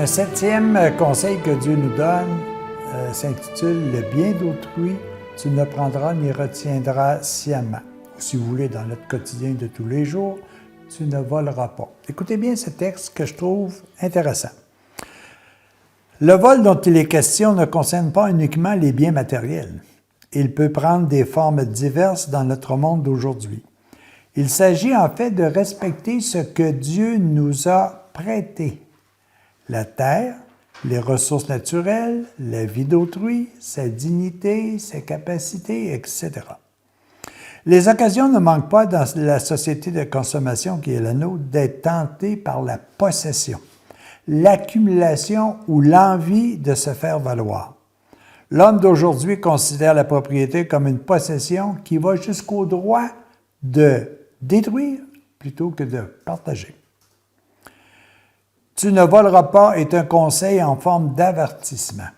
septième conseil que Dieu nous donne s'intitule « Le bien d'autrui, tu ne prendras ni retiendras sciemment ». Si vous voulez, dans notre quotidien de tous les jours, tu ne voleras pas. Écoutez bien ce texte que je trouve intéressant. Le vol dont il est question ne concerne pas uniquement les biens matériels. Il peut prendre des formes diverses dans notre monde d'aujourd'hui. Il s'agit en fait de respecter ce que Dieu nous a prêté. La terre, les ressources naturelles, la vie d'autrui, sa dignité, ses capacités, etc. Les occasions ne manquent pas dans la société de consommation qui est la nôtre d'être tentés par la possession, l'accumulation ou l'envie de se faire valoir. L'homme d'aujourd'hui considère la propriété comme une possession qui va jusqu'au droit de détruire plutôt que de partager. « Tu ne voleras pas » est un conseil en forme d'avertissement.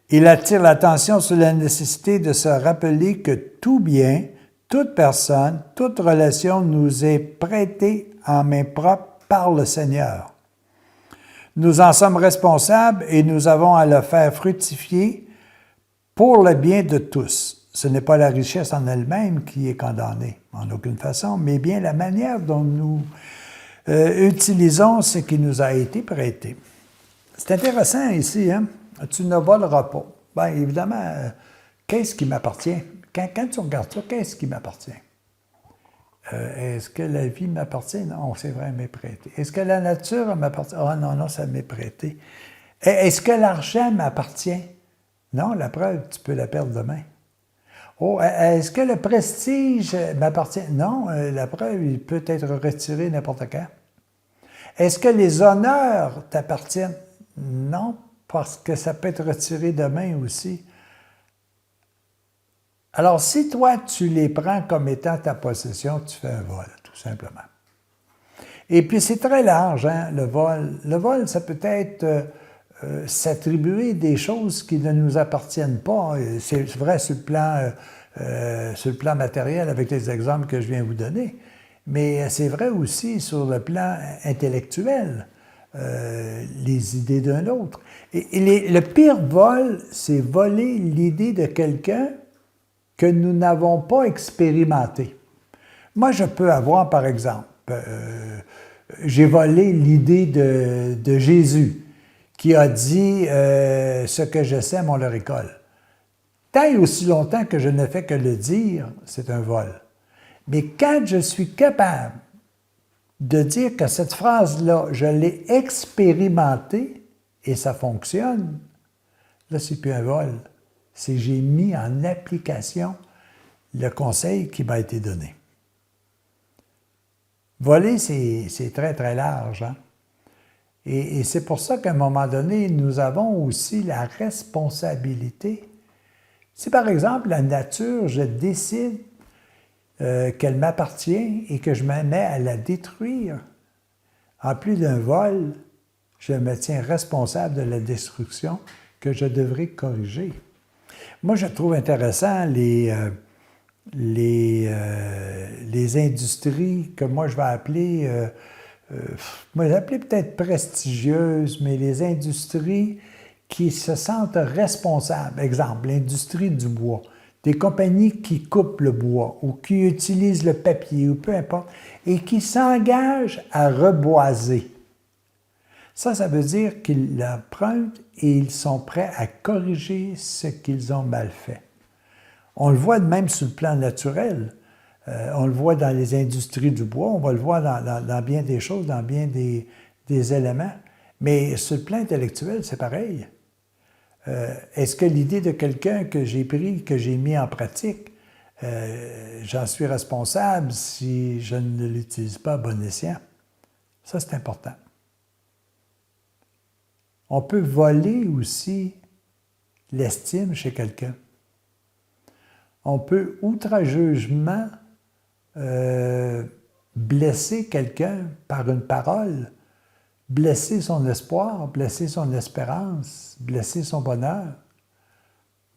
Il attire l'attention sur la nécessité de se rappeler que tout bien, toute personne, toute relation nous est prêtée en main propre par le Seigneur. Nous en sommes responsables et nous avons à le faire fructifier pour le bien de tous. Ce n'est pas la richesse en elle-même qui est condamnée, en aucune façon, mais bien la manière dont nous utilisons ce qui nous a été prêté. C'est intéressant ici, hein? Tu ne voleras pas. Bien, évidemment, qu'est-ce qui m'appartient? Quand tu regardes ça, qu'est-ce qui m'appartient? Est-ce que la vie m'appartient? Non, c'est vrai, elle m'est prêtée. Est-ce que la nature m'appartient? Ah non, ça m'est prêté. Est-ce que l'argent m'appartient? Non, la preuve, tu peux la perdre demain. Oh, est-ce que le prestige m'appartient? Non, la preuve, il peut être retiré n'importe quand. Est-ce que les honneurs t'appartiennent? Non, parce que ça peut être retiré demain aussi. Alors, si toi, tu les prends comme étant ta possession, tu fais un vol, tout simplement. Et puis, c'est très large, hein, le vol. Le vol, ça peut être s'attribuer des choses qui ne nous appartiennent pas. C'est vrai sur le plan matériel avec les exemples que je viens vous donner, mais c'est vrai aussi sur le plan intellectuel, les idées d'un autre. Et le pire vol, c'est voler l'idée de quelqu'un que nous n'avons pas expérimenté. Moi, je peux avoir, par exemple, j'ai volé l'idée de Jésus, qui a dit « Ce que je sème, on le récolte ». Tant et aussi longtemps que je ne fais que le dire, c'est un vol. Mais quand je suis capable de dire que cette phrase-là, je l'ai expérimentée et ça fonctionne, là, c'est plus un vol. C'est j'ai mis en application le conseil qui m'a été donné. Voler, c'est très, très large, hein? Et c'est pour ça qu'à un moment donné, nous avons aussi la responsabilité. Si, par exemple, la nature, je décide qu'elle m'appartient et que je me mets à la détruire, en plus d'un vol, je me tiens responsable de la destruction que je devrais corriger. Moi, je trouve intéressant les industries que moi, je vais appeler... moi, je vais appeler peut-être prestigieuses, mais les industries qui se sentent responsables. Exemple, l'industrie du bois. Des compagnies qui coupent le bois ou qui utilisent le papier ou peu importe, et qui s'engagent à reboiser. Ça veut dire qu'ils l'empruntent et ils sont prêts à corriger ce qu'ils ont mal fait. On le voit même sur le plan naturel. On le voit dans les industries du bois, on va le voir dans bien des choses, dans bien des éléments. Mais sur le plan intellectuel, c'est pareil. Est-ce que l'idée de quelqu'un que j'ai pris, que j'ai mis en pratique, j'en suis responsable si je ne l'utilise pas à bon escient? Ça, c'est important. On peut voler aussi l'estime chez quelqu'un. On peut outrageusement blesser quelqu'un par une parole, blesser son espoir, blesser son espérance, blesser son bonheur.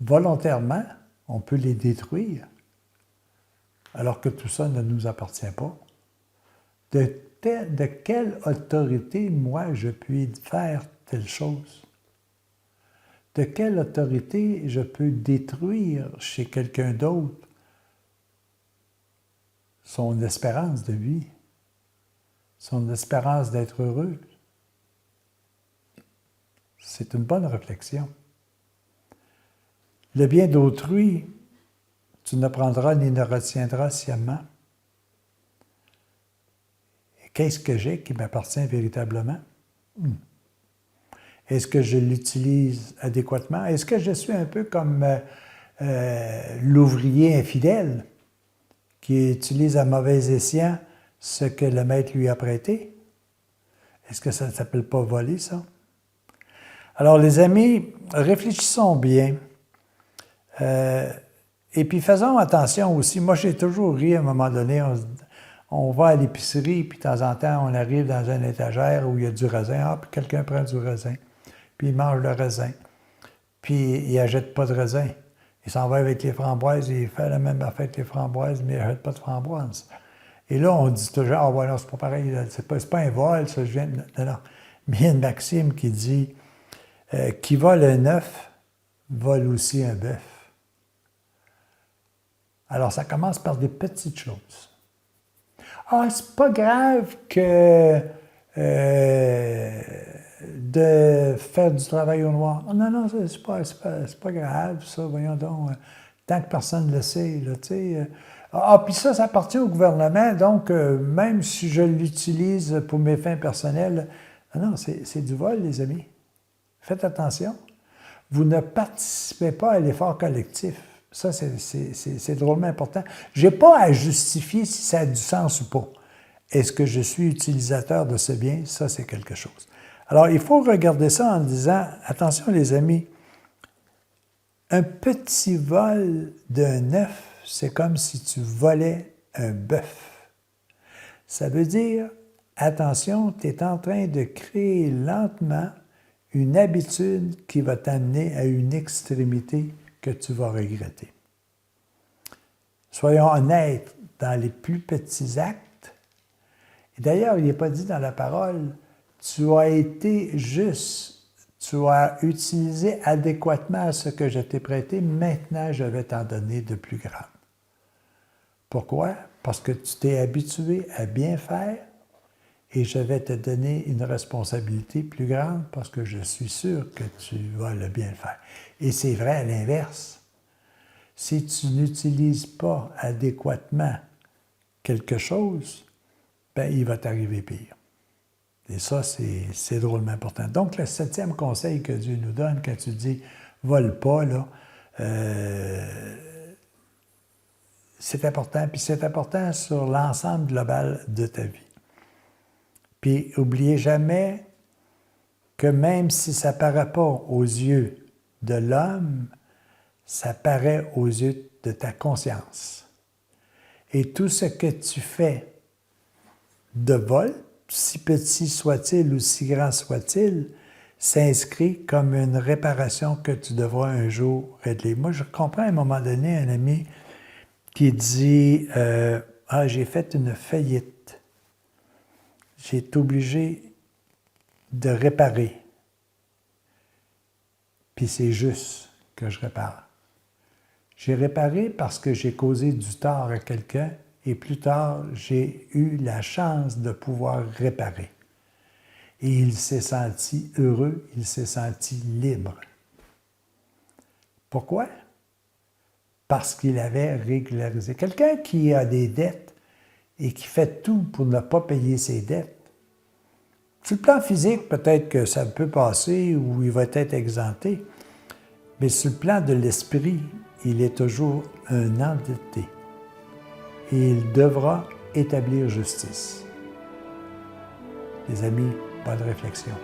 Volontairement, on peut les détruire, alors que tout ça ne nous appartient pas. De de quelle autorité, moi, je puis faire telle chose? De quelle autorité je peux détruire chez quelqu'un d'autre son espérance de vie, son espérance d'être heureux? C'est une bonne réflexion. Le bien d'autrui, tu ne prendras ni ne retiendras sciemment. Et qu'est-ce que j'ai qui m'appartient véritablement? Est-ce que je l'utilise adéquatement? Est-ce que je suis un peu comme l'ouvrier infidèle qui utilise à mauvais escient ce que le maître lui a prêté? Est-ce que ça ne s'appelle pas voler, ça? Alors, les amis, réfléchissons bien. Et puis, faisons attention aussi. Moi, j'ai toujours ri à un moment donné. On va à l'épicerie, puis de temps en temps, on arrive dans une étagère où il y a du raisin. Ah, puis quelqu'un prend du raisin. Puis il mange le raisin. Puis il n'achète pas de raisin. Il s'en va avec les framboises, il fait la même affaire avec les framboises, mais il n'achète pas de framboises. Et là, on dit toujours, ah, ouais, non, c'est pas pareil, c'est pas un vol, ça, je viens de... Non, non. Mais il y a une maxime qui dit, qui vole un œuf, vole aussi un bœuf. Alors, ça commence par des petites choses. Ah, c'est pas grave que de faire du travail au noir. Oh, non, non, c'est pas grave, ça, voyons donc. Tant que personne ne le sait, là, tu sais. Ah, puis ça appartient au gouvernement, donc même si je l'utilise pour mes fins personnelles, non, c'est du vol, les amis. Faites attention. Vous ne participez pas à l'effort collectif. Ça, c'est drôlement important. Je n'ai pas à justifier si ça a du sens ou pas. Est-ce que je suis utilisateur de ce bien? Ça, c'est quelque chose. Alors, il faut regarder ça en disant, attention les amis, un petit vol d'un œuf, c'est comme si tu volais un bœuf. Ça veut dire, attention, tu es en train de créer lentement une habitude qui va t'amener à une extrémité que tu vas regretter. Soyons honnêtes dans les plus petits actes. Et d'ailleurs, il n'est pas dit dans la parole, tu as été juste, tu as utilisé adéquatement ce que je t'ai prêté, maintenant je vais t'en donner de plus grand. Pourquoi? Parce que tu t'es habitué à bien faire et je vais te donner une responsabilité plus grande parce que je suis sûr que tu vas le bien faire. Et c'est vrai à l'inverse. Si tu n'utilises pas adéquatement quelque chose, ben, il va t'arriver pire. Et ça, c'est drôlement important. Donc, le 7e conseil que Dieu nous donne, quand tu dis « vole pas », là, c'est important. Puis c'est important sur l'ensemble global de ta vie. Puis, n'oubliez jamais que même si ça ne paraît pas aux yeux de l'homme, ça paraît aux yeux de ta conscience. Et tout ce que tu fais de vol, si petit soit-il ou si grand soit-il, s'inscrit comme une réparation que tu devras un jour régler. Moi, je comprends à un moment donné un ami qui dit « Ah, j'ai fait une faillite. J'ai été obligé de réparer. Puis c'est juste que je répare. J'ai réparé parce que j'ai causé du tort à quelqu'un et plus tard, j'ai eu la chance de pouvoir réparer. Et il s'est senti heureux, il s'est senti libre. Pourquoi? Parce qu'il avait régularisé. Quelqu'un qui a des dettes et qui fait tout pour ne pas payer ses dettes, sur le plan physique, peut-être que ça peut passer ou il va être exempté, mais sur le plan de l'esprit, il est toujours un endetté. Et il devra établir justice. Les amis, bonne réflexion.